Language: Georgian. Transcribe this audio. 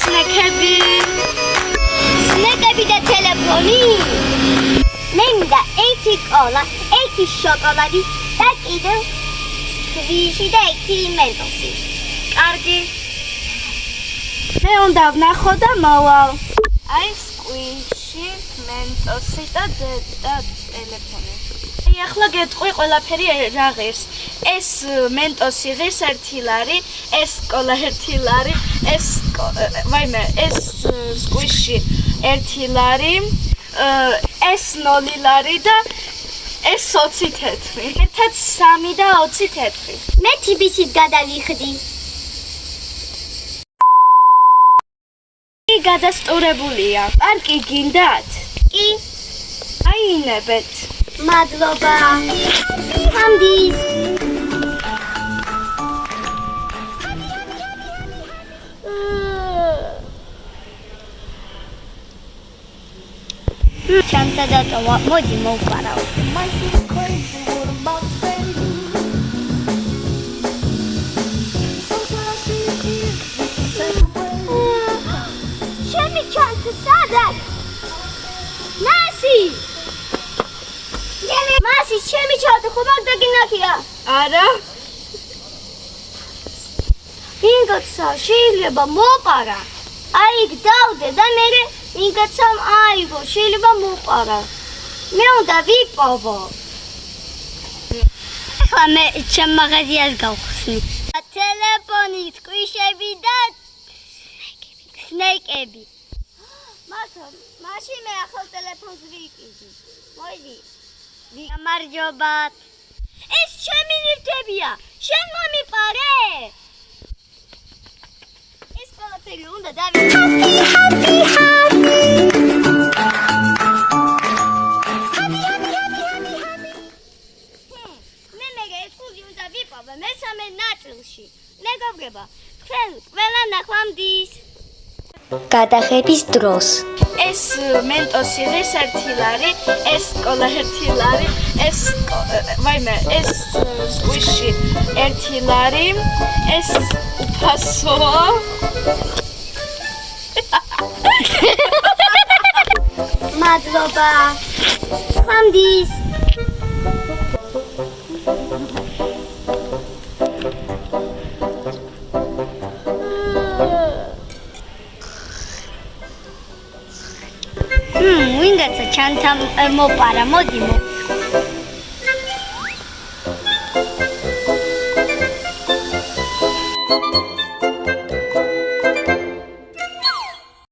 სნეკები და ტელეფონი. მე მინდა ერთი კოლა, ერთი შოკოლადი და კიდევ სკვიში და ერთი მენტოსი. კარგი. მე უნდა ვნახო და მოვალ. აი სკვიში, მენტოსი და ტელეფონი. ახლა გეტყვი ყველაფერი რა ღირს. ეს მენტოსი ღირს 1 ლარი, ეს კოლა 1 ლარი, ეს სკვიში 1 ლარი, ეს 0 ლარი და ეს 20 თეთრი. ერთად 3 და 20 თეთრი. მე თიბისით გადავიხდი. გადასტურებულია. პარკი გინდათ? კი. აინებეთ. მადლობა. ამდის. ჩანთა დატოვა. მოდი მოვყარავ. ჩემი ჩანთა სადაც? მასი! მასი, ჩემი ჩანთა ხომ აქ დაგინახია? არა. ვინგოცა შეიძლება მოპარა. აი იქ დავდე და მე ვინგოცამ აიგო, შეიძლება მოპარა. მე უნდა ვიპოვო. ახლა მე ჩემ მაღაზიას გავხსნი. ტელეფონი, სკვიშები და სნეიკები. მაშინ მე ახალ ტელეფონს ვიკიდი. მოიდი. გამარჯობათ. ეს ჩემი ნივთებია. შენ მომიპარე? ეს ყველაფერი უნდა ვიპოვო მესამე ნაწილში. მეგობრებო, თქვენ ყველა ნახვამდის. გადაღების დროს. ეს მენტოსი ღირს 1 ლარი, ეს კოლა 1 ლარი, ეს სკვიში 1 ლარი, ეს უფასოა. მადლობა. ხვამდის. ვინგაცა ჩანთა მოპარა, მოდი